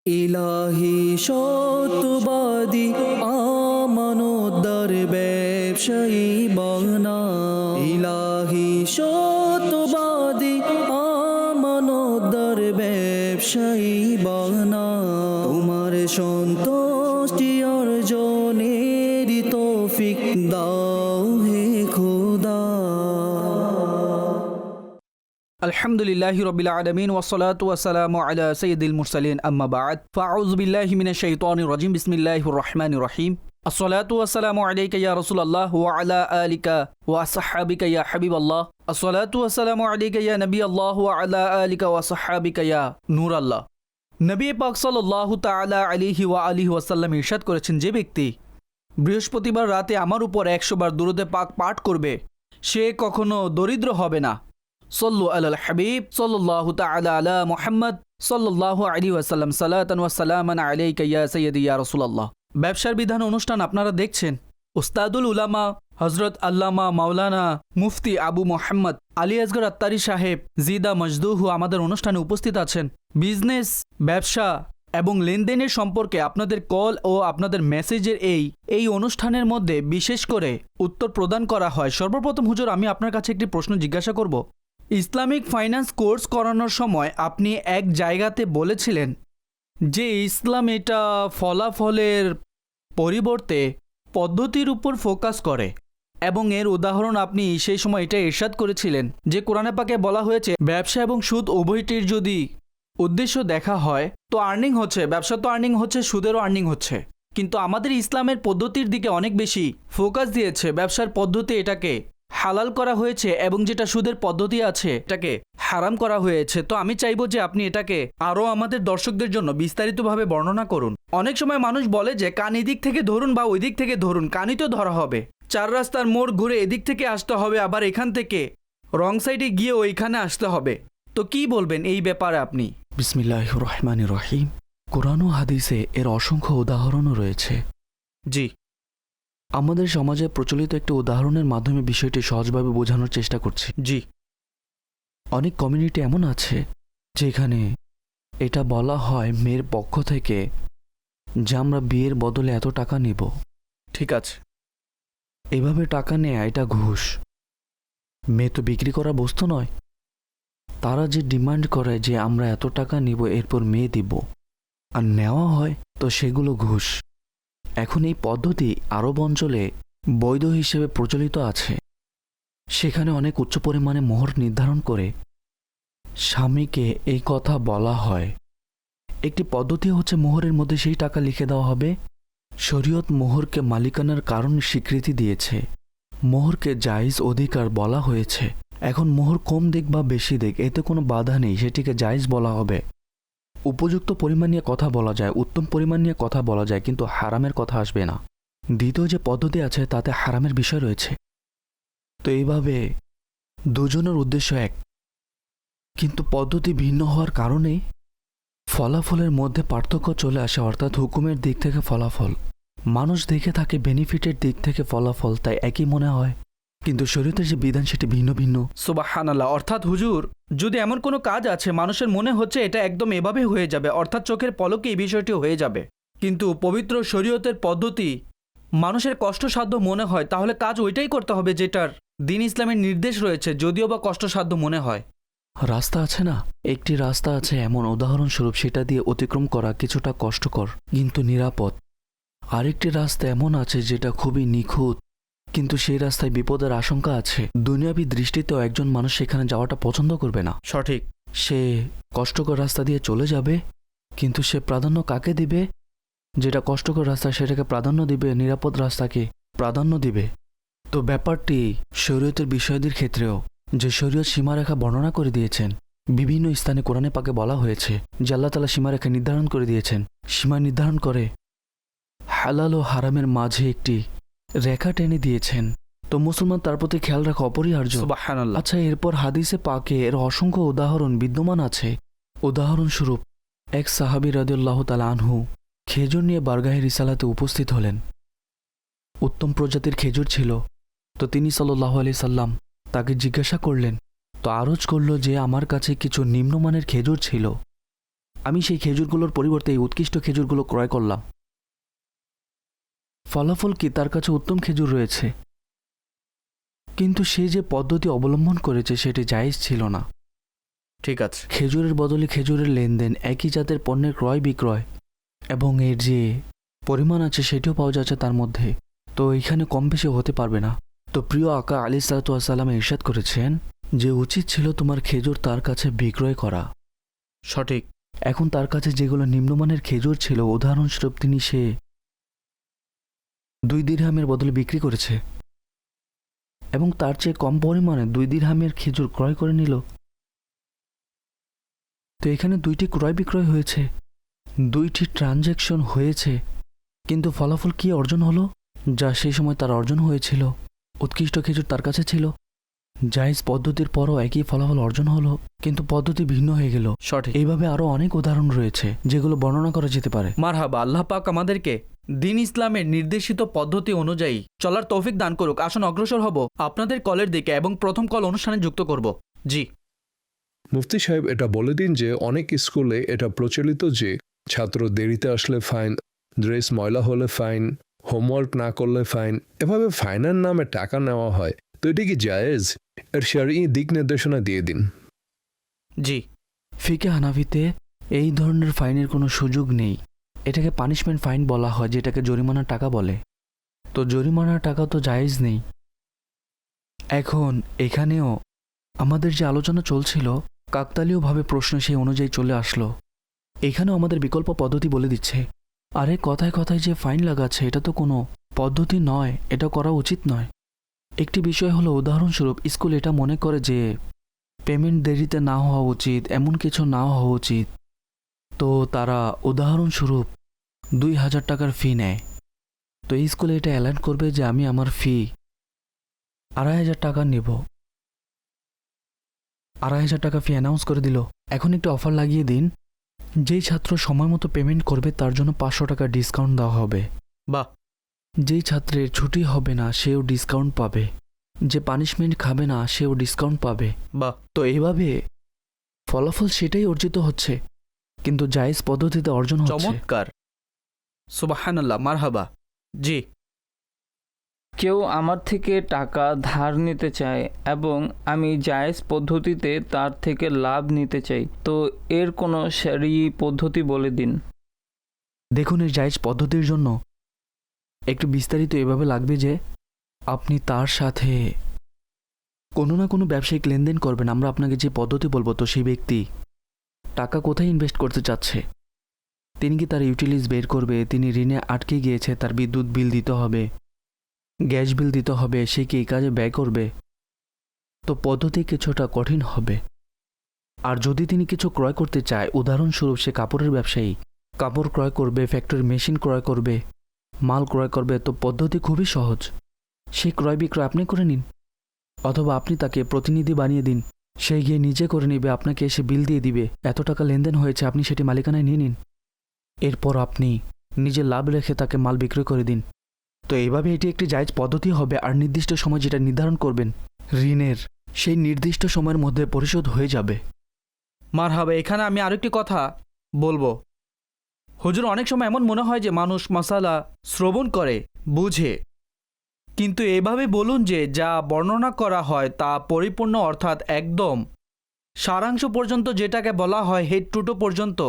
ইলাহি সত্যবাদী আমানতদার ব্যবসায়ী বানা। ইলাহি সত্যবাদী আমানতদার ব্যবসায়ী বানা। তোমার সন্তুষ্টি অর্জনের তৌফিক দাও হে খোদা। আলহামদুলিল্লাহি রাব্বিল আলামিন ওয়াসসালাতু ওয়াসসালামু আলা সাইয়্যিদিল মুরসালিন আম্মা বা'দ ফাআউযু বিল্লাহি মিনাশ শাইতানির রাজিম বিসমিল্লাহির রহমানির রহিম আসসালাতু ওয়াসসালামু আলাইকা ইয়া রাসূলুল্লাহ ওয়া আলা আলিকা ওয়া আসহাবিকা ইয়া হাবিবাল্লাহ আসসালাতু ওয়াসসালামু আলাইকা ইয়া নবিয়াল্লাহ ওয়া আলা আলিকা ওয়া আসহাবিকা ইয়া নূরাল্লাহ। নবী পাক সাল্লাল্লাহু তাআলা আলাইহি ওয়া আলিহি ওয়াসাল্লাম ইরশাদ করেছেন, যে ব্যক্তি বৃহস্পতিবার রাতে আমার উপর 100 বার দুরূদে পাক পাঠ করবে সে কখনো দরিদ্র হবে না। সল্লু আলাল হাবিব সাল্লাল্লাহু তাআলা আলা মুহাম্মদ সাল্লাল্লাহু আলাইহি ওয়াসাল্লাম সালাতান ওয়া সালামান আলাইকা ইয়া সাইয়্যিদি ইয়া রাসূলুল্লাহ। ব্যবসার বিধান অনুষ্ঠান আপনারা দেখছেন। উস্তাদুল উলামা হযরত আল্লামা মাওলানা মুফতি আবু মোহাম্মদ আলী আসগর আত্তারি সাহেব জিদা মজদুহু আমাদের অনুষ্ঠানে উপস্থিত আছেন। বিজনেস, ব্যবসা এবং লেনদেনের সম্পর্কে আপনাদের কল ও আপনাদের মেসেজের এই অনুষ্ঠানের মধ্যে বিশেষ করে উত্তর প্রদান করা হয়। সর্বপ্রথম হুজুর, আমি আপনার কাছে একটি প্রশ্ন জিজ্ঞাসা করব। ইসলামিক ফাইন্যান্স কোর্স করানোর সময় আপনি এক জায়গাতে বলেছিলেন যে ইসলাম এটা ফলাফলের পরিবর্তে পদ্ধতির উপর ফোকাস করে, এবং এর উদাহরণ আপনি সেই সময় এটা ইরশাদ করেছিলেন যে কোরআনে পাকে বলা হয়েছে ব্যবসা এবং সুদ উভয়টির যদি উদ্দেশ্য দেখা হয় তো আর্নিং হচ্ছে, ব্যবসা তো আর্নিং হচ্ছে, সুদেরও আর্নিং হচ্ছে। কিন্তু আমাদের ইসলামের পদ্ধতির দিকে অনেক বেশি ফোকাস দিয়েছে। ব্যবসার পদ্ধতি এটাকে হালাল করা হয়েছে এবং যেটা সুদের পদ্ধতি আছে এটাকে হারাম করা হয়েছে। তো আমি চাইবো যে আপনি এটাকে আরও আমাদের দর্শকদের জন্য বিস্তারিতভাবে বর্ণনা করুন। অনেক সময় মানুষ বলে যে কান এদিক থেকে ধরুন বা ওই দিক থেকে ধরুন, কানই তো ধরা হবে। 4 রাস্তার মোড় ঘুরে এদিক থেকে আসতে হবে, আবার এখান থেকে রং সাইডে গিয়ে ওইখানে আসতে হবে। তো কি বলবেন এই ব্যাপারে আপনি? বিসমিল্লাহির রহমানির রহিম। কোরআন ও হাদিসে এর অসংখ্য উদাহরণও রয়েছে। জি, আমাদের সমাজে প্রচলিত একটি উদাহরণের মাধ্যমে বিষয়টি সহজভাবে বোঝানোর চেষ্টা করছি। জি। অনেক কমিউনিটি এমন আছে যেখানে এটা বলা হয় মেয়ের পক্ষ থেকে যে আমরা বিয়ের বদলে এত টাকা নেব। ঠিক আছে। এভাবে টাকা নেয়া এটা ঘুষ। মেয়ে তো বিক্রি করা বস্তু নয়। তারা যে ডিমান্ড করে যে আমরা এত টাকা নিব এরপর মেয়ে দিব আর নেওয়া হয়, তো সেগুলো ঘুষ। এখন এই পদ্ধতি আরব অঞ্চলে বৈধ হিসেবে প্রচলিত আছে। সেখানে অনেক উচ্চ পরিমাণে মোহর নির্ধারণ করে স্বামীকে এই কথা বলা হয়। একটি পদ্ধতি হচ্ছে মোহরের মধ্যে সেই টাকা লিখে দেওয়া হবে। শরীয়ত মোহরকে মালিকানার কারণ স্বীকৃতি দিয়েছে, মোহরকে জায়েজ অধিকার বলা হয়েছে। এখন মোহর কম দিক বা বেশি দিক এতে কোনো বাধা নেই, সেটিকে জায়েজ বলা হবে। উপযুক্ত পরিমাণ নিয়ে কথা বলা যায়, উত্তম পরিমাণ নিয়ে কথা বলা যায়, কিন্তু হারামের কথা আসবে না। দ্বিতীয় যে পদ্ধতি আছে তাতে হারামের বিষয় রয়েছে। তো এইভাবে দুজনের উদ্দেশ্য এক, কিন্তু পদ্ধতি ভিন্ন হওয়ার কারণে ফলাফলের মধ্যে পার্থক্য চলে আসে। অর্থাৎ হুকুমের দিক থেকে ফলাফল, মানুষ দেখে থাকে বেনিফিটের দিক থেকে ফলাফল, তাই একই মনে হয়, কিন্তু শরীয়তের যে বিধান সেটি ভিন্ন ভিন্ন। সুবহানাল্লাহ। অর্থাৎ হুজুর, যদি এমন কোনো কাজ আছে মানুষের মনে হচ্ছে এটা একদম এভাবে হয়ে যাবে, অর্থাৎ চোখের পলকে এই বিষয়টি হয়ে যাবে, কিন্তু পবিত্র শরীয়তের পদ্ধতি মানুষের কষ্টসাধ্য মনে হয়, তাহলে কাজ ওইটাই করতে হবে যেটার দ্বীন ইসলামের নির্দেশ রয়েছে, যদিও বা কষ্টসাধ্য মনে হয়। রাস্তা আছে না, একটি রাস্তা আছে এমন উদাহরণস্বরূপ সেটা দিয়ে অতিক্রম করা কিছুটা কষ্টকর কিন্তু নিরাপদ। আরেকটি রাস্তা এমন আছে যেটা খুবই নিখুঁত, কিন্তু সেই রাস্তায় বিপদের আশঙ্কা আছে। দুনিয়াবী দৃষ্টিতেও একজন মানুষ সেখানে যাওয়াটা পছন্দ করবে না। সঠিক। সে কষ্টকর রাস্তা দিয়ে চলে যাবে, কিন্তু সে প্রাধান্য কাকে দিবে? যেটা কষ্টকর রাস্তা সেটাকে প্রাধান্য দিবে, নিরাপদ রাস্তাকে প্রাধান্য দিবে। তো ব্যাপারটি শরীয়তের বিষয়াদির ক্ষেত্রেও, যে শরীয়ত সীমারেখা বর্ণনা করে দিয়েছেন, বিভিন্ন স্থানে কোরআনে পাকে বলা হয়েছে যে আল্লাহ তাআলা সীমারেখা নির্ধারণ করে দিয়েছেন। সীমা নির্ধারণ করে হালাল ও হারামের মাঝে একটি রেখা টেনে দিয়েছেন। তো মুসলমান তার প্রতি খেয়াল রাখা অপরিহার্য। সুবহানাল্লাহ। আচ্ছা, এরপর হাদিসে পাকে এর অসংখ্য উদাহরণ বিদ্যমান আছে। উদাহরণস্বরূপ এক সাহাবী রাদিয়াল্লাহু তাআলা আনহু খেজুর নিয়ে বারগাহে রিসালাতে উপস্থিত হলেন। উত্তম প্রজাতির খেজুর ছিল। তো তিনি সাল্লাল্লাহু আলাইহি সাল্লাম তাকে জিজ্ঞাসা করলেন, তো আরজ করল যে আমার কাছে কিছু নিম্নমানের খেজুর ছিল, আমি সেই খেজুরগুলোর পরিবর্তে এই উৎকৃষ্ট খেজুরগুলো ক্রয় করলাম। ফলাফল কি, তার কাছে উত্তম খেজুর রয়েছে, কিন্তু সে যে পদ্ধতি অবলম্বন করেছে সেটি জায়েজ ছিল না। ঠিক আছে। খেজুরের বদলে খেজুরের লেনদেন, একই জাতের পণ্যের ক্রয় বিক্রয় এবং এর যে পরিমাণ আছে সেটিও পাওয়া যাচ্ছে তার মধ্যে, তো এখানে কম বেশি হতে পারবে না। তো প্রিয় আকা আলাইহিস সালাম ইরশাদ করেছেন যে উচিত ছিল তোমার খেজুর তার কাছে বিক্রয় করা। সঠিক। এখন তার কাছে যেগুলো নিম্নমানের খেজুর ছিল, উদাহরণস্বরূপ তিনি সে 2 দিরহামের বদলে বিক্রি করেছে এবং তার চেয়ে কম পরিমাণে 2 দিরহামের খেজুর ক্রয় করে নিল। তো এখানে 2টি ক্রয় বিক্রয় হয়েছে, 2টি ট্রানজ্যাকশন হয়েছে, কিন্তু ফলাফল কি অর্জন হলো? যা সেই সময় তার অর্জন হয়েছিল, উৎকৃষ্ট খেজুর তার কাছে ছিল, জায়েজ পদ্ধতির পরও একই ফলাফল অর্জন হলো, কিন্তু পদ্ধতি ভিন্ন হয়ে গেল। সঠিক। এইভাবে আরও অনেক উদাহরণ রয়েছে যেগুলো বর্ণনা করা যেতে পারে। মারহাবা, আল্লাহ পাক আমাদেরকে দিন ইসলামের নির্দেশিত পদ্ধতি অনুযায়ী চলার তৌফিক দান করুক। আসুন অগ্রসর হব আপনাদের কলের দিকে এবং প্রথম কল অনুষ্ঠানে যুক্ত করব। জি মুফতি সাহেব, এটা বলে দিন যে অনেক স্কুলে এটা প্রচলিত যে ছাত্র দেরিতে আসলে ফাইন, ড্রেস ময়লা হলে ফাইন, হোমওয়ার্ক না করলে ফাইন, এভাবে ফাইনের নামে টাকা নেওয়া হয়। তো এটা কি জায়েজ? এর শরঈ দিক নির্দেশনা দিয়ে দিন। জি ফিকে হানাফিতে এই ধরনের ফাইনের কোনো সুযোগ নেই। এটাকে পানিশমেন্ট ফাইন বলা হয়, যেটাকে জরিমানার টাকা বলে। তো জরিমানার টাকা তো জায়েজ নেই। এখন এখানেও আমাদের যে আলোচনা চলছিল, কাকতালীয়ভাবে প্রশ্ন সেই অনুযায়ী চলে আসলো। এখানেও আমাদের বিকল্প পদ্ধতি বলে দিচ্ছে, আরে কথায় কথায় যে ফাইন লাগাচ্ছে এটা তো কোনো পদ্ধতি নয়, এটা করা উচিত নয়। একটি বিষয় হলো, উদাহরণস্বরূপ স্কুল এটা মনে করে যে পেমেন্ট দেরিতে না হওয়া উচিত, এমন কিছু না হওয়া উচিত, তো তারা উদাহরণস্বরূপ 2000 টাকার ফি নেয়। তো এই স্কুলে এটা অ্যালার্ট করবে যে আমি আমার ফি 2500 টাকা নেব। 2500 টাকা ফি অ্যানাউন্স করে দিল। এখন একটু অফার লাগিয়ে দিন, যেই ছাত্র সময় মতো পেমেন্ট করবে তার জন্য 500 টাকা ডিসকাউন্ট দেওয়া হবে। বাহ। যেই ছাত্রের ছুটি হবে না সেও ডিসকাউন্ট পাবে, যে পানিশমেন্ট খাবে না সেও ডিসকাউন্ট পাবে। বাহ। তো এইভাবে ফলাফল সেটাই অর্জিত হচ্ছে, কিন্তু জায়েজ পদ্ধতিতে অর্জন হচ্ছে। চমৎকার, সুবহানাল্লাহ, মারহাবা। জি কেউ আমার থেকে টাকা ধার নিতে চায় এবং আমি জায়েজ পদ্ধতিতে তার থেকে লাভ নিতে চাই, তো এর কোনো শরঈ পদ্ধতি বলে দিন। দেখুন, এর জায়েজ পদ্ধতির জন্য একটু বিস্তারিত এভাবে লাগবে যে আপনি তার সাথে কোনো না কোনো ব্যবসায়িক লেনদেন করবেন। আমরা আপনাকে যে পদ্ধতি বলবো, তো সেই ব্যক্তি টাকা কোথায় ইনভেস্ট করতে চাচ্ছে, তিনি কি তার ইউটিলিটিস বের করবে, তিনি ঋণে আটকে গিয়েছে, তার বিদ্যুৎ বিল দিতে হবে, গ্যাস বিল দিতে হবে, সে কি এই কাজে ব্যয় করবে। তো পদ্ধতি কিছুটা কঠিন হবে। আর যদি তিনি কিছু ক্রয় করতে চায়, উদাহরণস্বরূপ সে কাপড়ের ব্যবসায়ী, কাপড় ক্রয় করবে, ফ্যাক্টরি মেশিন ক্রয় করবে, মাল ক্রয় করবে, তো পদ্ধতি খুবই সহজ। সেই ক্রয় বিক্রয় আপনি করে নিন, অথবা আপনি তাকে প্রতিনিধি বানিয়ে দিন, সে গিয়ে নিজে করে নিবে, আপনাকে এসে বিল দিয়ে দিবে, এত টাকা লেনদেন হয়েছে, আপনি সেটি মালিকানায় নিয়ে নিন। এরপর আপনি নিজের লাভ রেখে তাকে মাল বিক্রয় করে দিন। তো এইভাবে এটি একটি জায়েজ পদ্ধতি হবে। আর নির্দিষ্ট সময় যেটা নির্ধারণ করবেন ঋণের, সেই নির্দিষ্ট সময়ের মধ্যে পরিশোধ হয়ে যাবে। মারহাবা। এখানে আমি আরেকটি কথা বলবো। হুজুর, অনেক সময় এমন মনে হয় যে মানুষ মাসালা শ্রবণ করে, বুঝে, কিন্তু এভাবে বলুন যে যা বর্ণনা করা হয় তা পরিপূর্ণ, অর্থাৎ একদম সারাংশ পর্যন্ত, যেটাকে বলা হয় হেড টু টো পর্যন্ত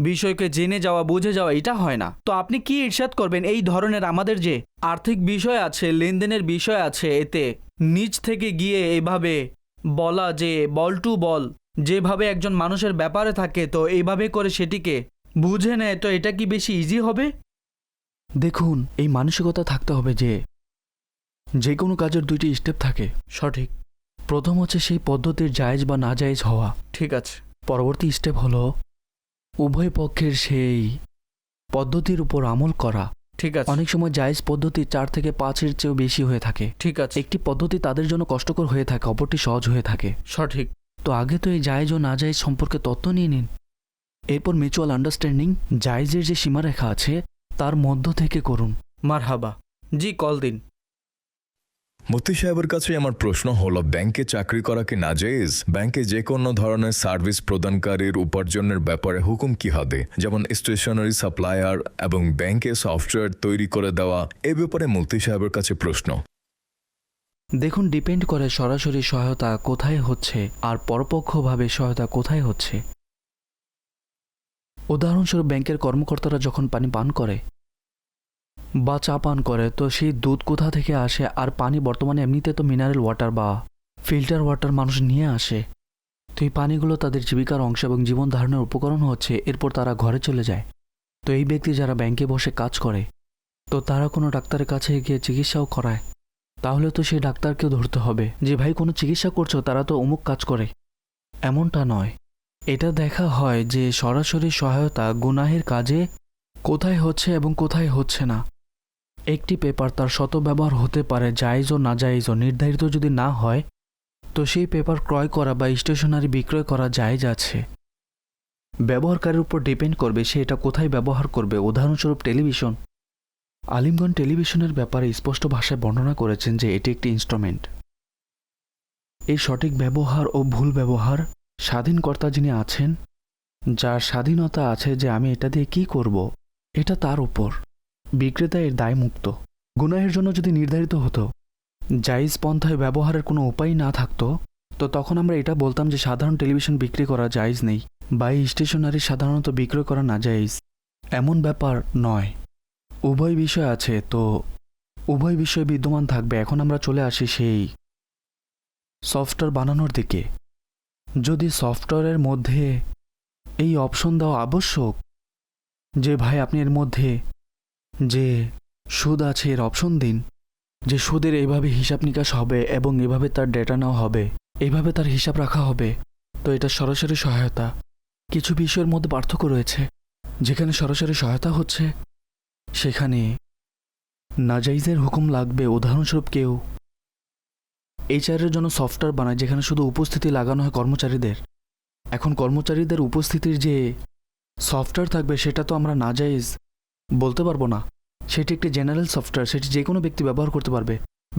বিষয়কে জেনে যাওয়া, বুঝে যাওয়া, এটা হয় না। তো আপনি কি ইরশাদ করবেন এই ধরনের আমাদের যে আর্থিক বিষয় আছে, লেনদেনের বিষয় আছে, এতে নিজ থেকে গিয়ে এভাবে বলা যে বল টু বল যেভাবে একজন মানুষের ব্যাপারে থাকে, তো এইভাবে করে সেটিকে বুঝে নেয়, তো এটা কি বেশি ইজি হবে? দেখুন, এই মানসিকতা থাকতে হবে যে কোনো কাজের 2টি স্টেপ থাকে। সঠিক। প্রথম হচ্ছে সেই পদ্ধতির জায়েজ বা না জায়েজ হওয়া। ঠিক আছে। পরবর্তী স্টেপ হলো উভয় পক্ষের সেই পদ্ধতির উপর আমল করা। ঠিক আছে। অনেক সময় জায়েজ পদ্ধতি 4 থেকে 5-এর চেয়েও বেশি হয়ে থাকে। ঠিক আছে। একটি পদ্ধতি তাদের জন্য কষ্টকর হয়ে থাকে, অপরটি সহজ হয়ে থাকে। সঠিক। তো আগে তো এই জায়েজ ও না জায়েজ সম্পর্কে তথ্য নিয়ে নিন। এরপর মিউচুয়াল আন্ডারস্ট্যান্ডিং, জায়েজের যে সীমারেখা আছে তার মধ্য থেকে করুন। মারহাবা। জি, কল দিন। মুফতি সাহেবের কাছে আমার প্রশ্ন হলো, ব্যাংকে চাকরি করা কি নাজায়েজ? ব্যাংকে যে কোনো ধরনের সার্ভিস প্রদানকারীর উপার্জনের ব্যাপারে হুকুম কি হবে, যেমন স্টেশনারি সাপ্লায়ার এবং ব্যাংকে সফটওয়্যার তৈরি করে দেওয়া, এ ব্যাপারে মুফতি সাহেবের কাছে প্রশ্ন। দেখুন, ডিপেন্ড করে সরাসরি সহায়তা কোথায় হচ্ছে আর পরোক্ষভাবে সহায়তা কোথায় হচ্ছে। উদাহরণস্বরূপ ব্যাংকের কর্মকর্তারা যখন পানি পান করে বা চা পান করে, তো সেই দুধ কোথা থেকে আসে, আর পানি বর্তমানে এমনিতে তো মিনারেল ওয়াটার বা ফিল্টার ওয়াটার মানুষ নিয়ে আসে, তো এই পানিগুলো তাদের জীবিকার অংশ এবং জীবন ধারণের উপকরণ হচ্ছে, এরপর তারা ঘরে চলে যায়। তো এই ব্যক্তি যারা ব্যাংকে বসে কাজ করে, তো তারা কোনো ডাক্তারের কাছে গিয়ে চিকিৎসাও করায়, তাহলে তো সেই ডাক্তারকেও ধরতে হবে যে ভাই কোনো চিকিৎসা করছো, তারা তো অমুক কাজ করে। এমনটা নয়, এটা দেখা হয় যে সরাসরি সহায়তা গুনাহের কাজে কোথায় হচ্ছে এবং কোথায় হচ্ছে না। একটি পেপার তার শত ব্যবহার হতে পারে, জায়েজ ও নাজায়েজও নির্ধারিত যদি না হয়, তো সেই পেপার ক্রয় করা বা স্টেশনারি বিক্রয় করা জায়েজ আছে। ব্যবহারকারীর উপর ডিপেন্ড করবে সে এটা কোথায় ব্যবহার করবে। উদাহরণস্বরূপ টেলিভিশন, আলিমগণ টেলিভিশনের ব্যাপারে স্পষ্ট ভাষায় বর্ণনা করেছেন যে এটি একটি ইনস্ট্রুমেন্ট। এই সঠিক ব্যবহার ও ভুল ব্যবহার স্বাধীনকর্তা যিনি আছেন, যার স্বাধীনতা আছে যে আমি এটা দিয়ে কি করব, এটা তার উপর। বিক্রেতা এর দায়মুক্ত। গুনাহের জন্য যদি নির্ধারিত হতো, জায়েজ পন্থায় ব্যবহারের কোনো উপায় না থাকতো, তো তখন আমরা এটা বলতাম যে সাধারণ টেলিভিশন বিক্রি করা জায়েজ নেই বা এই স্টেশনারি সাধারণত বিক্রয় করা না জায়েজ। এমন ব্যাপার নয়, উভয় বিষয় আছে, তো উভয় বিষয় বিদ্যমান থাকবে। এখন আমরা চলে আসি সেই সফটওয়্যার বানানোর দিকে। যদি সফটওয়্যারের মধ্যে এই অপশন দেওয়া আবশ্যক যে ভাই আপনি এর মধ্যে যে সুদ আছে এর অপশন দিন, যে সুদের এইভাবে হিসাব নিকাশ হবে এবং এভাবে তার ডেটা নেওয়া হবে, এইভাবে তার হিসাব রাখা হবে, তো এটা সরাসরি সহায়তা। কিছু বিষয়ের মধ্যে পার্থক্য রয়েছে, যেখানে সরাসরি সহায়তা হচ্ছে সেখানে নাজাইজের হুকুম লাগবে। উদাহরণস্বরূপ কেউ এইচআরের জন্য সফটওয়্যার বানায় যেখানে শুধু উপস্থিতি লাগানো হয় কর্মচারীদের। এখন কর্মচারীদের উপস্থিতির যে সফটওয়্যার থাকবে সেটা তো আমরা নাজাইজ বলতে পারবো না। সেটি একটি জেনারেল সফটওয়্যার, সেটি যে কোনো ব্যক্তি ব্যবহার করতে পারবে,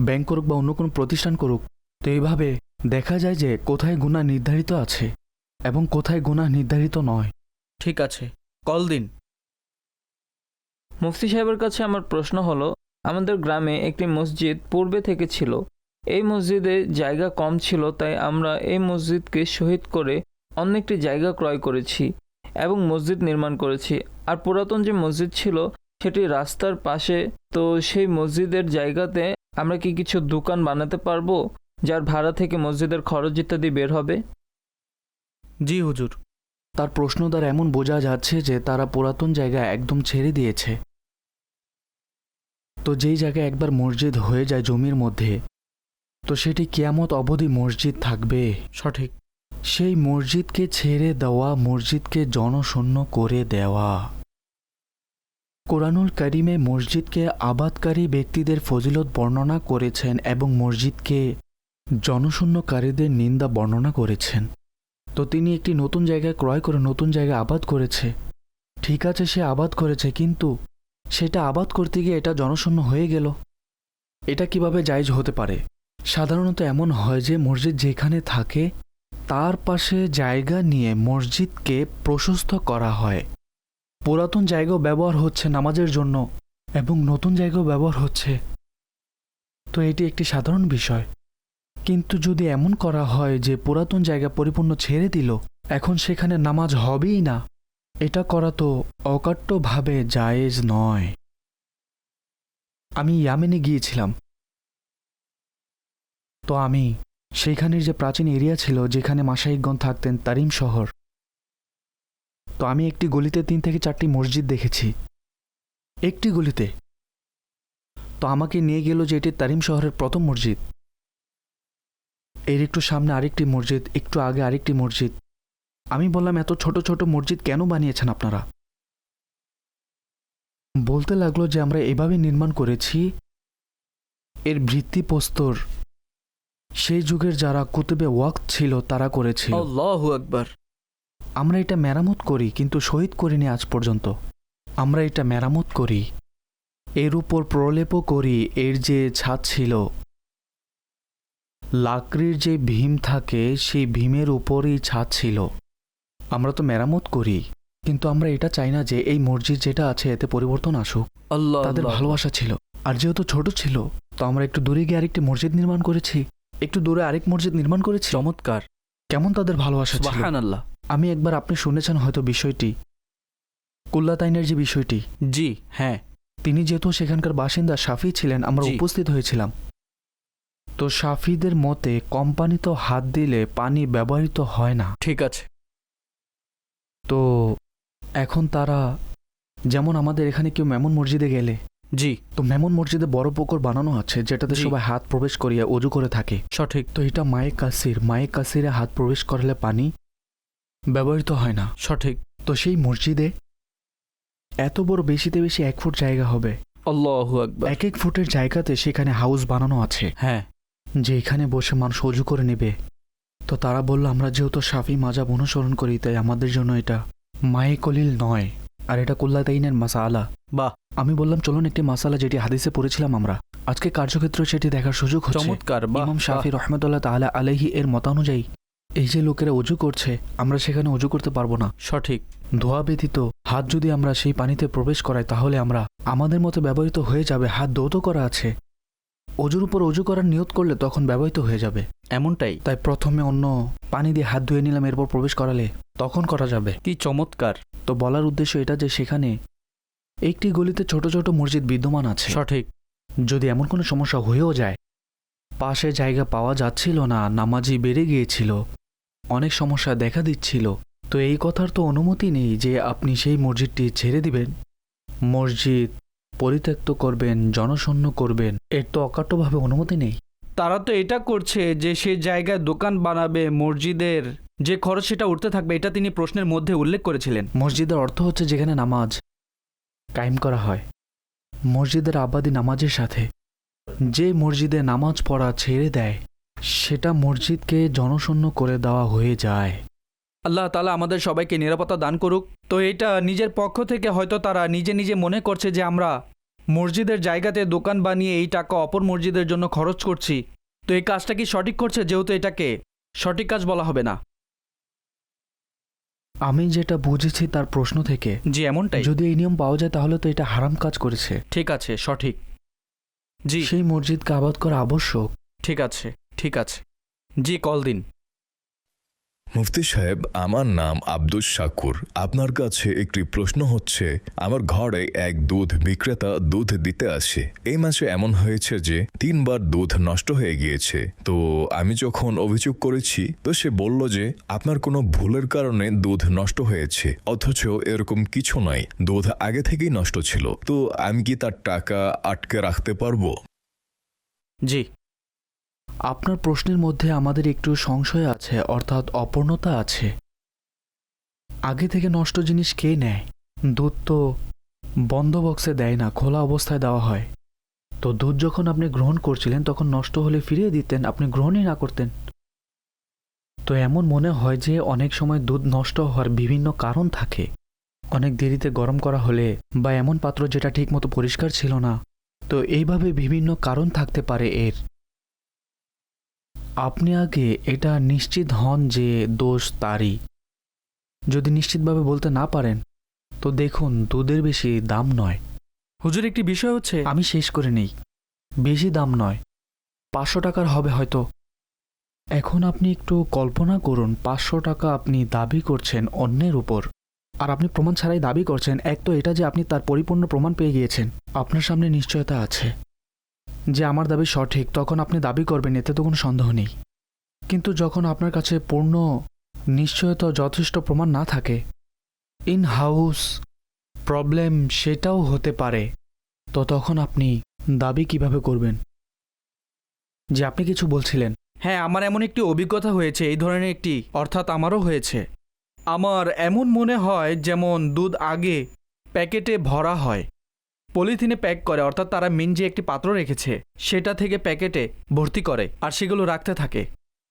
ব্যাংক করুক বা অন্য কোনো প্রতিষ্ঠান করুক। তো এইভাবে দেখা যায় যে কোথায় গুনাহ নির্ধারিত আছে এবং কোথায় গুনাহ নির্ধারিত নয়। ঠিক আছে, কল দিন। মুফতি সাহেবের কাছে আমার প্রশ্ন হলো, আমাদের গ্রামে একটি মসজিদ পূর্বে থেকে ছিল। এই মসজিদে জায়গা কম ছিল, তাই আমরা এই মসজিদকে শহীদ করে অন্য একটি জায়গা ক্রয় করেছি এবং মসজিদ নির্মাণ করেছি। আর পুরাতন যে মসজিদ ছিল সেটি রাস্তার পাশে। তো সেই মসজিদের জায়গাতে আমরা কি কিছু দোকান বানাতে পারবো, যার ভাড়া থেকে মসজিদের খরচ ইত্যাদি বের হবে? জি হুজুর। তার প্রশ্ন দ্বারা এমন বোঝা যাচ্ছে যে তারা পুরাতন জায়গা একদম ছেড়ে দিয়েছে। তো যেই জায়গায় একবার মসজিদ হয়ে যায় জমির মধ্যে, তো সেটি কিয়ামত অবধি মসজিদ থাকবে। সঠিক। সেই মসজিদকে ছেড়ে দেওয়া, মসজিদকে জনশূন্য করে দেওয়া। কোরআনুল কারিমে মসজিদকে আবাদকারী ব্যক্তিদের ফজিলত বর্ণনা করেছেন এবং মসজিদকে জনশূন্যকারীদের নিন্দা বর্ণনা করেছেন। তো তিনি একটি নতুন জায়গায় ক্রয় করে নতুন জায়গায় আবাদ করেছে। ঠিক আছে, সে আবাদ করেছে, কিন্তু সেটা আবাদ করতে গিয়ে এটা জনশূন্য হয়ে গেল। এটা কিভাবে জায়েজ হতে পারে? সাধারণত এমন হয় যে মসজিদ যেখানে থাকে তার পাশে জায়গা নিয়ে মসজিদকে প্রশস্ত করা হয়। পুরাতন জায়গাও ব্যবহার হচ্ছে নামাজের জন্য এবং নতুন জায়গাও ব্যবহার হচ্ছে, তো এটি একটি সাধারণ বিষয়। কিন্তু যদি এমন করা হয় যে পুরাতন জায়গা পরিপূর্ণ ছেড়ে দিল, এখন সেখানে নামাজ হবেই না, এটা করা তো অকাট্যভাবে জায়েজ নয়। আমি ইয়ামেনে গিয়েছিলাম, তো আমি সেইখানের যে প্রাচীন এরিয়া ছিল যেখানে মাশাইখগণ থাকতেন, তারিম শহর, তো আমি একটি গলিতে 3 থেকে 4টি মসজিদ দেখেছি, একটি গলিতে। তো আমাকে নিয়ে গেল যে এটি তারিম শহরের প্রথম মসজিদ, এর একটু সামনে আরেকটি মসজিদ, একটু আগে আরেকটি মসজিদ। আমি বললাম, এত ছোট ছোট মসজিদ কেন বানিয়েছেন আপনারা? বলতে লাগলো যে আমরা এভাবে নির্মাণ করেছি, এর ভিত্তিপ্রস্তর সেই যুগের যারা কুতুবে ওয়াক্ত ছিল তারা করেছিল। আল্লাহু আকবার। আমরা এটা মেরামত করি, কিন্তু শহীদ করিনি আজ পর্যন্ত। আমরা এটা মেরামত করি, এর উপর প্রলেপও করি, এর যে ছাদ ছিল লাকড়ির যে ভীম থাকে সেই ভীমের উপরই ছাদ ছিল। আমরা তো মেরামত করি, কিন্তু আমরা এটা চাই না যে এই মসজিদ যেটা আছে এতে পরিবর্তন আসুক। আল্লাহ তাদের আল্লাহ। ভালোবাসা ছিল। আর যেহেতু ছোট ছিল, তো আমরা একটু দূরে গিয়ে আরেকটি মসজিদ নির্মাণ করেছি, একটু দূরে আরেক মসজিদ নির্মাণ করেছি। চমৎকার। কেমন তাদের ভালোবাসা ছিল! সুবহানাল্লাহ। আমি একবার, আপনি শুনেছেন হয়তো বিষয়টি, কুল্লাতাইনের যে বিষয়টি, জি হ্যাঁ। তিনি যেহেতু সেখানকার বাসিন্দা শাফি ছিলেন, আমরা জি। উপস্থিত হয়েছিলাম। তো শাফিদের মতে কোম্পানি তো হাত দিলে পানি ব্যবহৃত হয় না। ঠিক আছে। তো এখন তারা, যেমন আমাদের এখানে কেউ মেমন মসজিদে গেলে, জি তো মেমন মসজিদে বড় পুকুর বানানো আছে যেটাতে জি। সবাই হাত প্রবেশ করিয়া অজু করে থাকে। সঠিক। তো এটা মায়ে কাসিরে হাত প্রবেশ করলে পানি ব্যবহৃত হয় না। সঠিক। তো সেই মসজিদে এত বড়, বেশিতে বেশি 1 ফুট জায়গা হবে। আল্লাহু আকবার। 1 ফুটের জায়গাতে সেখানে হাউস বানানো আছে, হ্যাঁ। যে এখানে বসে মানুষ অজু করে নেবে। তো তারা বলল, আমরা যেহেতু শাফি মাযহাব অনুসরণ করি, তাই আমাদের জন্য এটা মায়ে কলিল নয়, আর এটা কুল্লাতাইনের মাসালা। বাহ। আমি বললাম, চলুন একটি মাসালা যেটি হাদিসে পড়েছিলাম আমরা, আজকে কার্যক্ষেত্রে সেটি দেখার সুযোগ হচ্ছে। চমৎকার। বাহ, ইমাম বাহ। শাফি রহমতুল্লাহ তাআলা আলাইহি এর মতানুযায়ী এই যে লোকেরা অজু করছে, আমরা সেখানে অজু করতে পারবো না। সঠিক। ধোয়া ব্যতীত হাত যদি আমরা সেই পানিতে প্রবেশ করাই, তাহলে আমরা আমাদের মতো ব্যবহৃত হয়ে যাবে। হাত ধৌত করা আছে, অজুর উপর অজু করার নিয়ত করলে তখন ব্যবহৃত হয়ে যাবে। এমনটাই। তাই প্রথমে অন্য পানি দিয়ে হাত ধুয়ে নিলাম, এরপর প্রবেশ করালে তখন করা যাবে। কি চমৎকার। তো বলার উদ্দেশ্য এটা যে সেখানে একটি গলিতে ছোট ছোট মসজিদ বিদ্যমান আছে। সঠিক। যদি এমন কোনো সমস্যা হয়েও যায়, পাশে জায়গা পাওয়া যাচ্ছিল না, নামাজি বেড়ে গিয়েছিল, অনেক সমস্যা দেখা দিচ্ছিল, তো এই কথার তো অনুমতি নেই যে আপনি সেই মসজিদটি ছেড়ে দিবেন, মসজিদ পরিত্যক্ত করবেন, জনশূন্য করবেন। এর তো অকাট্যভাবে অনুমতি নেই। তারা তো এটা করছে যে সে জায়গায় দোকান বানাবে, মসজিদের যে খরচ সেটা উঠতে থাকবে, এটা তিনি প্রশ্নের মধ্যে উল্লেখ করেছিলেন। মসজিদের অর্থ হচ্ছে যেখানে নামাজ কায়েম করা হয়। মসজিদের আবাদি নামাজের সাথে যে মসজিদে নামাজ পড়া ছেড়ে দেয়, সেটা মসজিদকে জনশূন্য করে দেওয়া হয়ে যায়। আল্লাহ তাআলা আমাদের সবাইকে নিরাপত্তা দান করুক। তো এটা নিজের পক্ষ থেকে হয়তো তারা নিজে নিজে মনে করছে যে আমরা মসজিদের জায়গাতে দোকান বানিয়ে এই টাকা অপর মসজিদের জন্য খরচ করছি। তো এই কাজটা কি সঠিক করছে, যেহেতু এটাকে সঠিক কাজ বলা হবে না? আমি যেটা বুঝেছি তার প্রশ্ন থেকে, জি এমনটাই। যদি এই নিয়ম পাওয়া যায় তাহলে তো এটা হারাম কাজ করেছে। ঠিক আছে, সঠিক। জি সেই মসজিদকে আবাদ করা আবশ্যক। ঠিক আছে, ঠিক আছে। জি কল দিন। মুফতি সাহেব, আমার নাম আব্দুস শাকুর। আপনার কাছে একটি প্রশ্ন হচ্ছে, আমার ঘরে এক দুধ বিক্রেতা দুধ দিতে আসে। এই মাসে এমন হয়েছে যে 3 বার দুধ নষ্ট হয়ে গিয়েছে। তো আমি যখন অভিযোগ করেছি, তো সে বলল যে আপনার কোনো ভুলের কারণে দুধ নষ্ট হয়েছে, অথচ এরকম কিছু নয়, দুধ আগে থেকেই নষ্ট ছিল। তো আমি কি তার টাকা আটকে রাখতে পারবো? জি। আপনার প্রশ্নের মধ্যে আমাদের একটু সংশয় আছে, অর্থাৎ অপূর্ণতা আছে। আগে থেকে নষ্ট জিনিস কে নেয়? দুধ তো বন্ধ বক্সে দেয় না, খোলা অবস্থায় দেওয়া হয়। তো দুধ যখন আপনি গ্রহণ করছিলেন তখন নষ্ট হলে ফিরিয়ে দিতেন, আপনি গ্রহণই না করতেন। তো এমন মনে হয় যে অনেক সময় দুধ নষ্ট হওয়ার বিভিন্ন কারণ থাকে। অনেক দেরিতে গরম করা হলে, বা এমন পাত্র যেটা ঠিকমতো পরিষ্কার ছিল না। তো এইভাবে বিভিন্ন কারণ থাকতে পারে এর। আপনি আগে এটা নিশ্চিত হন যে দোষ তারই। যদি নিশ্চিতভাবে বলতে না পারেন, তো দেখুন দুধের বেশি দাম নয়। হুজুর, একটি বিষয় হচ্ছে, আমি শেষ করে নেই। বেশি দাম নয়, 500 টাকার হবে হয়তো। এখন আপনি একটু কল্পনা করুন, 500 টাকা আপনি দাবি করছেন অন্যের উপর, আর আপনি প্রমাণ ছাড়াই দাবি করছেন। এক তো এটা যে আপনি তার পরিপূর্ণ প্রমাণ পেয়ে গিয়েছেন, আপনার সামনে নিশ্চয়তা আছে যে আমার দাবি সঠিক, তখন আপনি দাবি করবেন, এতে তো কোনো সন্দেহ নেই। কিন্তু যখন আপনার কাছে পূর্ণ নিশ্চয়তা, যথেষ্ট প্রমাণ না থাকে, ইন হাউস প্রবলেম সেটাও হতে পারে, তো তখন আপনি দাবি কিভাবে করবেন? যে আপনি কিছু বলছিলেন। হ্যাঁ, আমার এমন একটি অভিজ্ঞতা হয়েছে, এই ধরনের একটি, অর্থাৎ আমারও হয়েছে। আমার এমন মনে হয় যেমন দুধ আগে প্যাকেটে ভরা হয়, পলিথিনে প্যাক করে, অর্থাৎ তারা মেন যে একটি পাত্র রেখেছে সেটা থেকে প্যাকেটে ভর্তি করে আর সেগুলো রাখতে থাকে,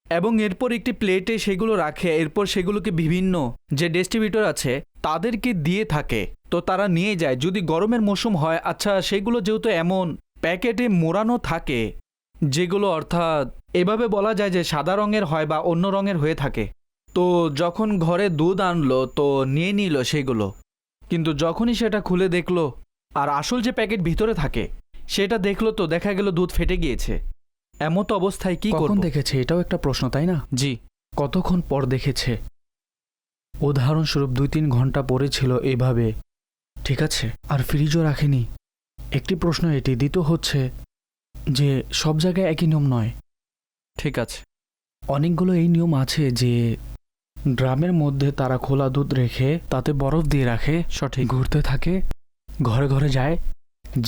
এবং এরপর একটি প্লেটে সেগুলো রাখে, এরপর সেগুলোকে বিভিন্ন যে ডিস্ট্রিবিউটর আছে তাদেরকে দিয়ে থাকে। তো তারা নিয়ে যায়, যদি গরমের মৌসুম হয়। আচ্ছা, সেগুলো যেহেতু এমন প্যাকেটে মোড়ানো থাকে যেগুলো অর্থাৎ এভাবে বলা যায় যে সাদা রঙের হয় বা অন্য রঙের হয়ে থাকে। তো যখন ঘরে দুধ আনলো তো নিয়ে নিল সেগুলো, কিন্তু যখনই সেটা খুলে দেখলো আর আসল যে প্যাকেট ভিতরে থাকে সেটা দেখলো তো দেখা গেল দুধ ফেটে গিয়েছে। এমত অবস্থায় কি কখন করব? দেখেছে এটাও একটা প্রশ্ন, তাই না? জি। কতক্ষণ পর দেখেছে? উদাহরণস্বরূপ 2-3 ঘন্টা পরে ছিল এইভাবে, ঠিক আছে, আর ফ্রিজও রাখেনি। একটি প্রশ্ন এটি। দ্বিতীয় হচ্ছে যে সব জায়গায় একই নিয়ম নয়। ঠিক আছে। অনেকগুলো এই নিয়ম আছে যে ড্রামের মধ্যে তারা খোলা দুধ রেখে তাতে বরফ দিয়ে রাখে, সঠিক। ঘুরতে থাকে, ঘরে ঘরে যায়,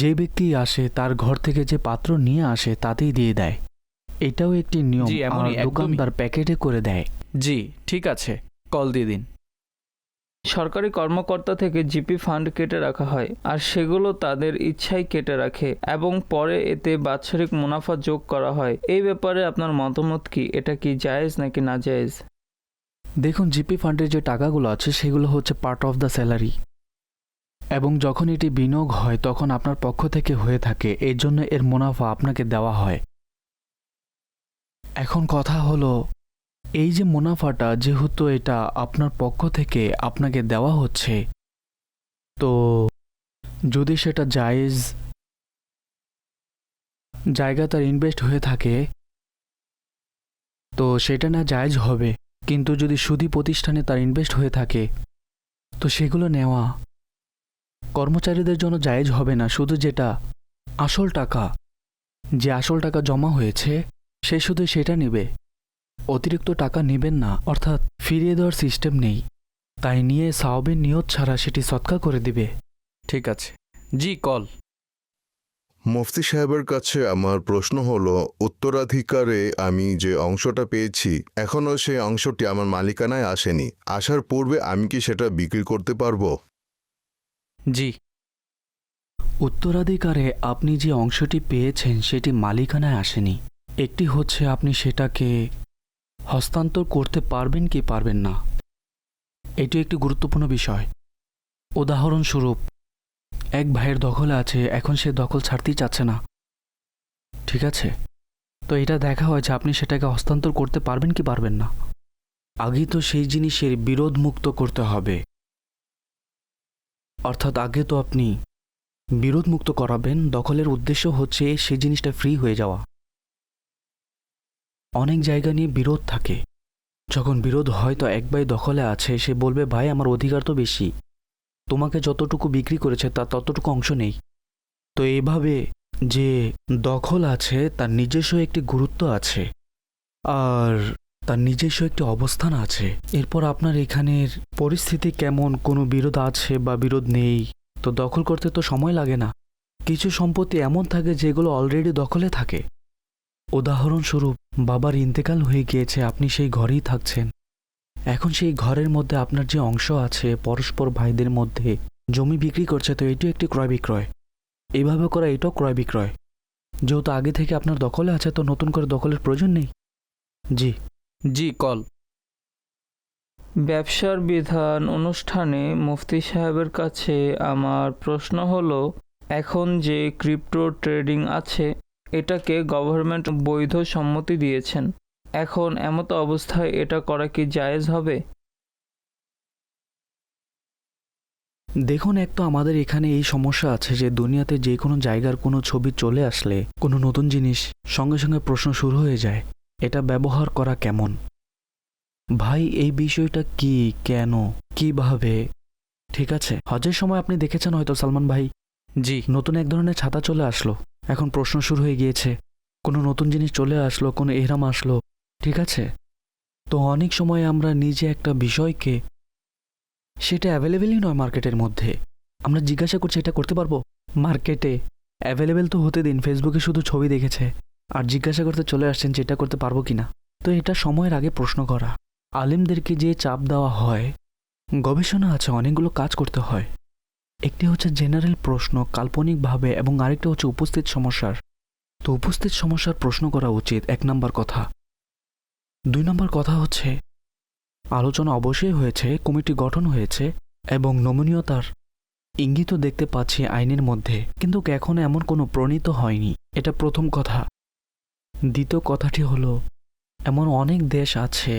যে ব্যক্তি আসে তার ঘর থেকে যে পাত্র নিয়ে আসে তাতেই দিয়ে দেয়। এটাও একটি নিয়ম। জি, আর এমনই, একদমই। দোকানদার প্যাকেটে করে দেয়। জি ঠিক আছে, কল দিয়ে দিন। সরকারি কর্মকর্তা থেকে জিপি ফান্ড কেটে রাখা হয়, আর সেগুলো তাদের ইচ্ছায় কেটে রাখে এবং পরে এতে বাৎসরিক মুনাফা যোগ করা হয়। এই ব্যাপারে আপনার মতামত কি? এটা কি জায়েজ নাকি না জায়েজ? দেখুন, জিপি ফান্ডের যে টাকাগুলো আছে সেগুলো হচ্ছে পার্ট অফ দ্য স্যালারি, এবং যখন এটি বিনিয়োগ হয় তখন আপনার পক্ষ থেকে হয়ে থাকে, এর জন্য এর মুনাফা আপনাকে দেওয়া হয়। এখন কথা হলো, এই যে মুনাফাটা যেহেতু এটা আপনার পক্ষ থেকে আপনাকে দেওয়া হচ্ছে, তো যদি সেটা জায়েজ জায়গা তার ইনভেস্ট হয়ে থাকে তো সেটা না জায়েজ হবে, কিন্তু যদি সুদী প্রতিষ্ঠানে তার ইনভেস্ট হয়ে থাকে তো সেগুলো নেওয়া কর্মচারীদের জন্য জায়েজ হবে না। শুধু যেটা আসল টাকা, যে আসল টাকা জমা হয়েছে সে শুধু সেটা নেবে, অতিরিক্ত টাকা নেবেন না, অর্থাৎ ফিরিয়ে দেওয়ার সিস্টেম নেই। তাই নিয়ে সাওয়াবের নিয়ত ছাড়া সেটি সদকা করে দিবে। ঠিক আছে। জি, কল। মুফতি সাহেবের কাছে আমার প্রশ্ন হলো, উত্তরাধিকারে আমি যে অংশটা পেয়েছি এখনও সেই অংশটি আমার মালিকানায় আসেনি। আসার পূর্বে আমি কি সেটা বিক্রি করতে পারবো? জি। উত্তরাধিকারে আপনি যে অংশটি পেয়েছেন সেটি মালিকানায় আসেনি। একটি হচ্ছে আপনি সেটাকে হস্তান্তর করতে পারবেন কি পারবেন না, এটি একটি গুরুত্বপূর্ণ বিষয়। উদাহরণস্বরূপ, এক ভাইয়ের দখলে আছে, এখন সে দখল ছাড়তেই চাচ্ছে না, ঠিক আছে, তো এটা দেখা হয় যে আপনি সেটাকে হস্তান্তর করতে পারবেন কি পারবেন না। আগে তো সেই জিনিসের বিরোধ মুক্ত করতে হবে, অর্থাৎ আগে তো আপনি বিরোধ মুক্ত করাবেন। দখলের উদ্দেশ্য হচ্ছে সেই জিনিসটা ফ্রি হয়ে যাওয়া। অনেক জায়গা নিয়ে বিরোধ থাকে, যখন বিরোধ হয় তো এক ভাই দখলে আছে, সে বলবে ভাই আমার অধিকার তো বেশি, তোমাকে যতটুকু বিক্রি করেছে তার ততটুকু অংশ নেই। তো এইভাবে যে দখল আছে তার নিজস্ব একটি গুরুত্ব আছে আর তার নিজস্ব একটি অবস্থান আছে। এরপর আপনার এখানের পরিস্থিতি কেমন, কোনো বিরোধ আছে বা বিরোধ নেই, তো দখল করতে তো সময় লাগে না। কিছু সম্পত্তি এমন থাকে যেগুলো অলরেডি দখলে থাকে। উদাহরণস্বরূপ, বাবার ইন্তেকাল হয়ে গিয়েছে, আপনি সেই ঘরেই থাকছেন, এখন সেই ঘরের মধ্যে আপনার যে অংশ আছে পরস্পর ভাইদের মধ্যে জমি বিক্রি করছে, তো এটিও একটি ক্রয় বিক্রয়। এইভাবে করা এটাও ক্রয় বিক্রয়। যেহেতু আগে থেকে আপনার দখলে আছে তো নতুন করে দখলের প্রয়োজন নেই। জি জি, কল। ব্যবসার বিধান অনুষ্ঠানে মুফতি সাহেবের কাছে আমার প্রশ্ন হলো, এখন যে ক্রিপ্টো ট্রেডিং আছে এটাকে গভর্নমেন্ট বৈধ সম্মতি দিয়েছেন, এখন এমতো অবস্থায় এটা করা কি জায়েজ হবে? দেখুন, এক তো আমাদের এখানে এই সমস্যা আছে যে দুনিয়াতে যে কোনো জায়গার কোনো ছবি চলে আসলে, কোনো নতুন জিনিস, সঙ্গে সঙ্গে প্রশ্ন শুরু হয়ে যায়, এটা ব্যবহার করা কেমন? ভাই এই বিষয়টা কি, কেন, কিভাবে? ঠিক আছে, হজের সময় আপনি দেখেছেন হয়তো সালমান ভাই, জি। নতুন এক ধরনের ছাতা চলে আসলো, এখন প্রশ্ন শুরু হয়ে গিয়েছে, কোনো নতুন জিনিস চলে আসলো, কোনো এহরাম আসলো, ঠিক আছে। তো অনেক সময় আমরা নিজে একটা বিষয়কে, সেটা অ্যাভেলেবেলই নয় মার্কেটের মধ্যে, আমরা জিজ্ঞাসা করছি এটা করতে পারবো, মার্কেটে অ্যাভেলেবেল তো হতে দিন, ফেসবুকে শুধু ছবি দেখেছে আর জিজ্ঞাসা করতে চলে আসছেন যে এটা করতে পারবো কিনা। তো এটা সময়ের আগে প্রশ্ন করা। আলেমদেরকে যে চাপ দেওয়া হয়, গবেষণা আছে, অনেকগুলো কাজ করতে হয়। একটি হচ্ছে জেনারেল প্রশ্ন কাল্পনিকভাবে, এবং আরেকটা হচ্ছে উপস্থিত সমস্যার। তো উপস্থিত সমস্যার প্রশ্ন করা উচিত, 1 নম্বর কথা। 2 নম্বর কথা হচ্ছে আলোচনা অবশ্যই হয়েছে, কমিটি গঠন হয়েছে এবং নমনীয়তার ইঙ্গিতও দেখতে পাচ্ছি আইনের মধ্যে, কিন্তু এখনো এমন কোনো প্রণীত হয়নি, এটা প্রথম কথা। দ্বিতীয় কথাটি হলো, এমন অনেক দেশ আছে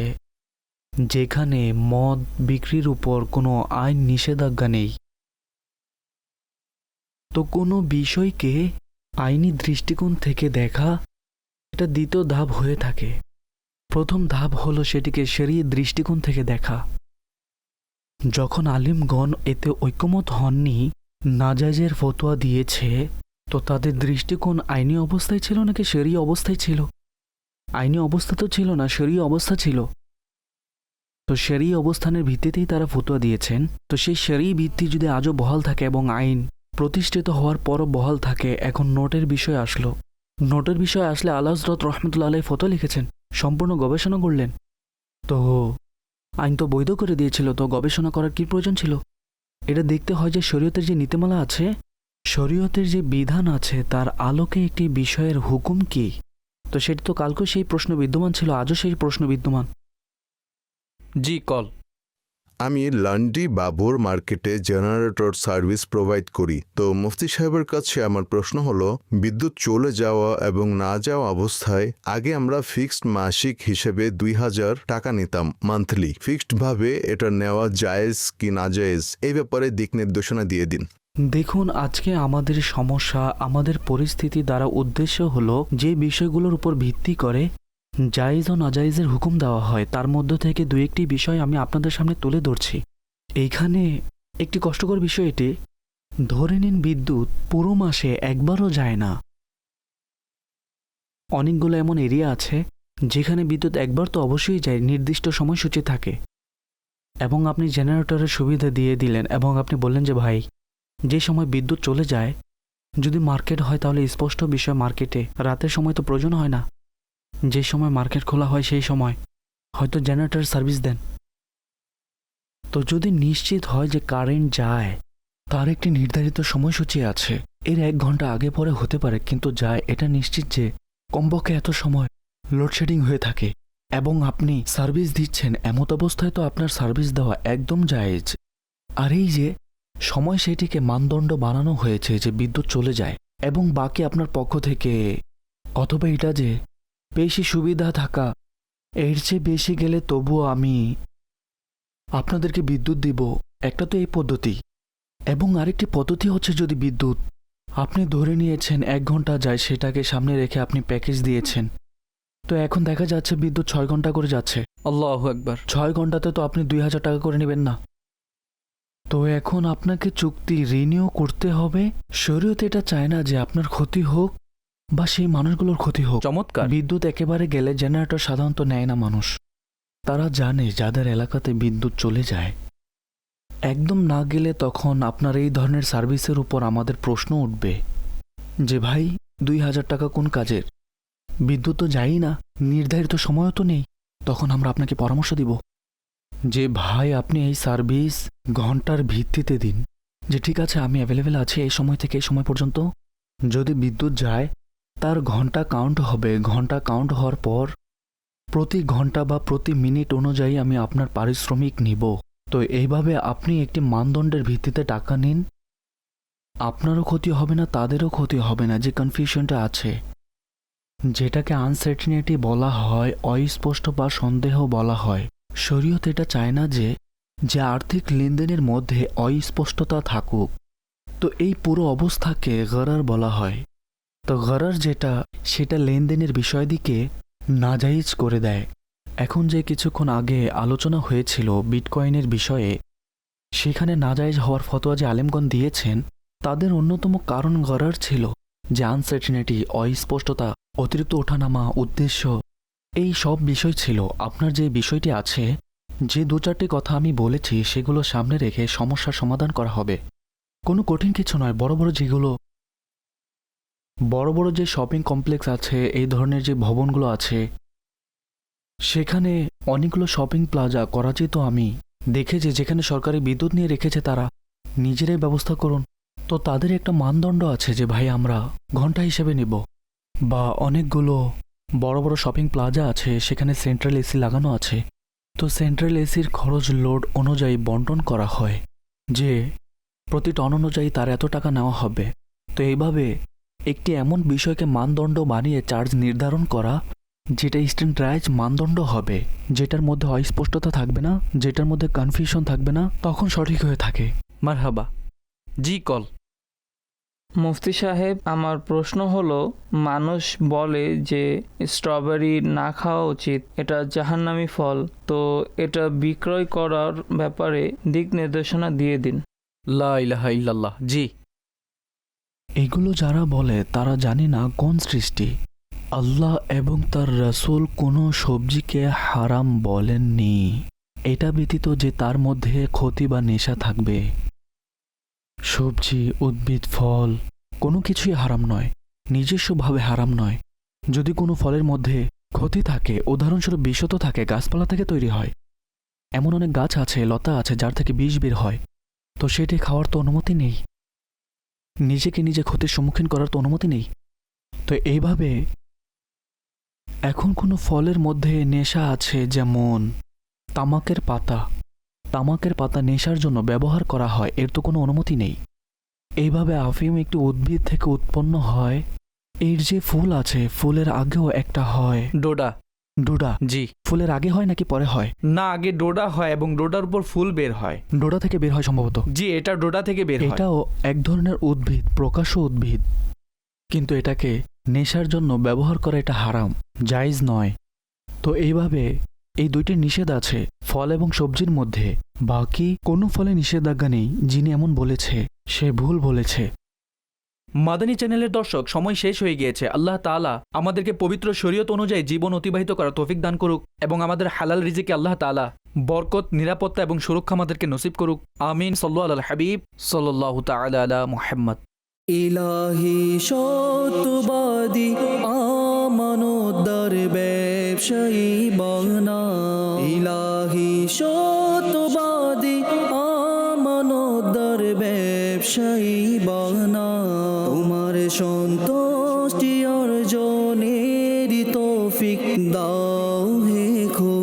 যেখানে মদ বিক্রির উপর কোনো আইন নিষেধাজ্ঞা নেই। তো কোনো বিষয়কে আইনি দৃষ্টিকোণ থেকে দেখা এটা দ্বিতীয় ধাপ হয়ে থাকে। প্রথম ধাপ হলো সেটিকে শরীয়ত দৃষ্টিকোণ থেকে দেখা। যখন আলিমগণ এতে ঐকমত হননি, নাজায়েজের ফতোয়া দিয়েছে, তো তাদের দৃষ্টিকোণ আইনি অবস্থায় ছিল নাকি শরীয় অবস্থায় ছিল? আইনি অবস্থা তো ছিল না, শরীয় অবস্থা ছিল। তো শরীয় অবস্থানের ভিত্তিতেই তারা ফতোয়া দিয়েছেন। তো সেই শরীয় ভিত্তি যদি আজও বহাল থাকে এবং আইন প্রতিষ্ঠিত হওয়ার পরও বহাল থাকে, এখন নোটের বিষয় আসলো। নোটের বিষয় আসলে আল্লাহ হযরত রহমতুল্লাহ আলাইহি ফতোয়া লিখেছেন, সম্পূর্ণ গবেষণা করলেন। তো আইন তো বৈধ করে দিয়েছিল, তো গবেষণা করার কি প্রয়োজন ছিল? এটা দেখতে হয় যে শরীয়তের যে নীতিমালা আছে, শরীয়তের যে বিধান আছে, তার আলোকে একটি বিষয়ের হুকুম কি। তো সেটি তো কালকেও সেই প্রশ্ন বিদ্যমান ছিল, আজও সেই প্রশ্ন বিদ্যমান। জি কল। আমি লান্ডি বাবুর মার্কেটে জেনারেটর সার্ভিস প্রোভাইড করি। তো মুফতি সাহেবের কাছে আমার প্রশ্ন হলো, বিদ্যুৎ চলে যাওয়া এবং না যাওয়া অবস্থায় আগে আমরা ফিক্সড মাসিক হিসেবে 2000 টাকা নিতাম মান্থলি। ফিক্সড ভাবে এটা নেওয়া জায়েজ কি না জায়েজ, এই ব্যাপারে দিক নির্দেশনা দিয়ে দিন। দেখুন, আজকে আমাদের সমস্যা, আমাদের পরিস্থিতি দ্বারা উদ্দেশ্য হলো যে বিষয়গুলোর উপর ভিত্তি করে জায়েজ ও নাজায়েজের হুকুম দেওয়া হয়, তার মধ্য থেকে দু একটি বিষয় আমি আপনাদের সামনে তুলে ধরছি। এইখানে একটি কষ্টকর বিষয় এটি, ধরে নিন বিদ্যুৎ পুরো মাসে একবারও যায় না। অনেকগুলো এমন এরিয়া আছে যেখানে বিদ্যুৎ একবার তো অবশ্যই যায়, নির্দিষ্ট সময়সূচি থাকে, এবং আপনি জেনারেটরের সুবিধা দিয়ে দিলেন এবং আপনি বললেন যে ভাই, যে সময় বিদ্যুৎ চলে যায়, যদি মার্কেট হয় তাহলে স্পষ্ট বিষয়, মার্কেটে রাতের সময় তো প্রয়োজন হয় না, যে সময় মার্কেট খোলা হয় সেই সময় হয়তো জেনারেটর সার্ভিস দেন। তো যদি নিশ্চিত হয় যে কারেন্ট যায়, তার একটি নির্ধারিত সময়সূচি আছে, এর 1 ঘন্টা আগে পরে হতে পারে, কিন্তু যায়, এটা নিশ্চিত যে কমপক্ষে এত সময় লোডশেডিং হয়ে থাকে, এবং আপনি সার্ভিস দিচ্ছেন, এমত অবস্থায় তো আপনার সার্ভিস দেওয়া একদম জায়েজ। আর এই যে সময়, সেটিকে মানদণ্ড বানানো হয়েছে যে বিদ্যুৎ চলে যায় এবং বাকি আপনার পক্ষ থেকে, অথবা এটা যে বেশি সুবিধা থাকা, এর চেয়ে বেশি গেলে তবুও আমি আপনাদেরকে বিদ্যুৎ দিব, একটা তো এই পদ্ধতি। এবং আরেকটি পদ্ধতি হচ্ছে, যদি বিদ্যুৎ আপনি ধরে নিয়েছেন 1 ঘন্টা যায়, সেটাকে সামনে রেখে আপনি প্যাকেজ দিয়েছেন, তো এখন দেখা যাচ্ছে বিদ্যুৎ 6 ঘন্টা করে যাচ্ছে। আল্লাহু আকবার। 6 ঘন্টাতে তো আপনি 2000 টাকা করে নেবেন না। তো এখন আপনাকে চুক্তি রিনিউ করতে হবে। শরীয়ত এটা চায় না যে আপনার ক্ষতি হোক বা সেই মানুষগুলোর ক্ষতি হোক। চমৎকার। বিদ্যুৎ একেবারে গেলে জেনারেটর সাধারণত নেয় না মানুষ। তারা জানে যাদের এলাকাতে বিদ্যুৎ চলে যায়, একদম না গেলে তখন আপনার এই ধরনের সার্ভিসের উপর আমাদের প্রশ্ন উঠবে যে ভাই 2000 টাকা কোন কাজের, বিদ্যুৎ তো যায়ই না, নির্ধারিত সময়ও তো নেই। তখন আমরা আপনাকে পরামর্শ দিব যে ভাই আপনি এই সার্ভিস ঘন্টার ভিত্তিতে দিন, যে ঠিক আছে আমি অ্যাভেলেবেল আছি এই সময় থেকে এই সময় পর্যন্ত। যদি বিদ্যুৎ যায় তার ঘন্টা কাউন্ট হবে, ঘন্টা কাউন্ট হওয়ার পর প্রতি ঘন্টা বা প্রতি মিনিট অনুযায়ী আমি আপনার পারিশ্রমিক নিব। তো এইভাবে আপনি একটি মানদণ্ডের ভিত্তিতে টাকা নিন, আপনারও ক্ষতি হবে না, তাদেরও ক্ষতি হবে না। যে কনফিউশনটা আছে, যেটাকে আনসার্টিনিটি বলা হয়, অস্পষ্ট বা সন্দেহ বলা হয়, শরীয়ত এটা চায় না যে আর্থিক লেনদেনের মধ্যে অস্পষ্টতা থাকুক। তো এই পুরো অবস্থাকে গরার বলা হয়। তো গরার যেটা, সেটা লেনদেনের বিষয়দিকে নাজায়েজ করে দেয়। এখন যে কিছুক্ষণ আগে আলোচনা হয়েছিল বিটকয়েনের বিষয়ে, সেখানে নাজায়েজ হওয়ার ফতোয়া যে আলেমগণ দিয়েছেন, তাদের অন্যতম কারণ গরার ছিল যে আনসার্টিনিটি, অস্পষ্টতা, অতিরিক্ত ওঠানামা, উদ্দেশ্য, এই সব বিষয় ছিল। আপনার যে বিষয়টি আছে, যে 2-4টি কথা আমি বলেছি, সেগুলো সামনে রেখে সমস্যার সমাধান করা হবে। কোনো কঠিন কিছু নয়। বড় বড় যে শপিং কমপ্লেক্স আছে, এই ধরনের যে ভবনগুলো আছে, সেখানে অনেকগুলো শপিং প্লাজা করাচি তো আমি দেখেছি, যেখানে সরকারি বিদ্যুৎ নিয়ে রেখেছে, তারা নিজেরাই ব্যবস্থা করুন। তো তাদের একটা মানদণ্ড আছে যে ভাই আমরা ঘন্টা হিসেবে নিব। বা অনেকগুলো বড় বড় শপিং প্লাজা আছে, সেখানে সেন্ট্রাল এসি লাগানো আছে। তো সেন্ট্রাল এসির খরচ লোড অনুযায়ী বন্টন করা হয় যে প্রতি টন অনুযায়ী তার এত টাকা নেওয়া হবে। তো এইভাবে একটি এমন বিষয়কে মানদণ্ড বানিয়ে চার্জ নির্ধারণ করা যেটা স্ট্যান্ডার্ডাইজ মানদণ্ড হবে, যেটার মধ্যে অস্পষ্টতা থাকবে না, যেটার মধ্যে কনফিউশন থাকবে না, তখন সঠিক হয়ে থাকে। মারহাবা। জি কল। মুফতি সাহেব, আমার প্রশ্ন হলো, মানুষ বলে যে স্ট্রবেরি না খাওয়া উচিত, এটা জাহান্নামী ফল, তো এটা বিক্রয় করার ব্যাপারে দিক নির্দেশনা দিয়ে দিন। লা ইলাহা ইল্লাল্লাহ। জি। এগুলো যারা বলে তারা জানে না কোন সৃষ্টি। আল্লাহ এবং তার রাসূল কোনো সবজিকে হারাম বলেননি, এটা ব্যতীত যে তার মধ্যে ক্ষতি বা নেশা থাকবে। সবজি, উদ্ভিদ, ফল কোনো কিছুই হারাম নয়, নিজস্বভাবে হারাম নয়। যদি কোনো ফলের মধ্যে ক্ষতি থাকে, উদাহরণস্বরূপ বিষও তো থাকে, গাছপালা থেকে তৈরি হয়। এমন অনেক গাছ আছে, লতা আছে যার থেকে বিষ বের হয়, তো সেটি খাওয়ার তো অনুমতি নেই, নিজেকে নিজে ক্ষতির সম্মুখীন করার তো অনুমতি নেই। তো এইভাবে এখন কোনো ফলের মধ্যে নেশা আছে, যেমন তামাকের পাতা। তামাকের পাতা নেশার জন্য ব্যবহার করা হয়, এর তো কোনো অনুমতি নেই। এইভাবে আফিম একটি উদ্ভিদ থেকে উৎপন্ন হয়। এর যে ফুল আছে, ফুলের আগেও একটা হয় ডোডা। ডোডা। জি। ফুলের আগে হয় নাকি পরে হয়? না, আগে ডোডা হয় এবং ডোডার উপর ফুল বের হয়। ডোডা থেকে বের হয় সম্ভবত। জি, এটা ডোডা থেকে বের হয়। এটাও এক ধরনের উদ্ভিদ, প্রকাশ্য উদ্ভিদ, কিন্তু এটাকে নেশার জন্য ব্যবহার করা এটা হারাম, জায়েজ নয়। তো এইভাবে এই দুইটি নিষেধ আছে ফল এবং সবজির মধ্যে। বাকি কোনো ফলে নিষেধাজ্ঞা নেই। যিনি এমন বলেছে সে ভুল বলেছে। মাদানী চ্যানেলের দর্শক, সময় শেষ হয়ে গিয়েছে। আল্লাহ তাআলা আমাদেরকে পবিত্র শরীয়ত অনুযায়ী জীবন অতিবাহিত করার তৌফিক দান করুক এবং আমাদের হালাল রিজিকে আল্লাহ তাআলা বরকত, নিরাপত্তা এবং সুরক্ষা আমাদেরকে নসিব করুক। আমিন। সাল্লাল্লাহু আলাল হাবিব সাল্লাল্লাহু তাআলা আলা মুহাম্মদ। ইলাহি সত্যবাদী আমানতদার ব্যবসায়ী বানা। ইলাহি সত্যবাদী আমানতদার ব্যবসায়ী বানা। তোমার সন্তুষ্টি অর্জনের তৌফিক দাও হে খোদা।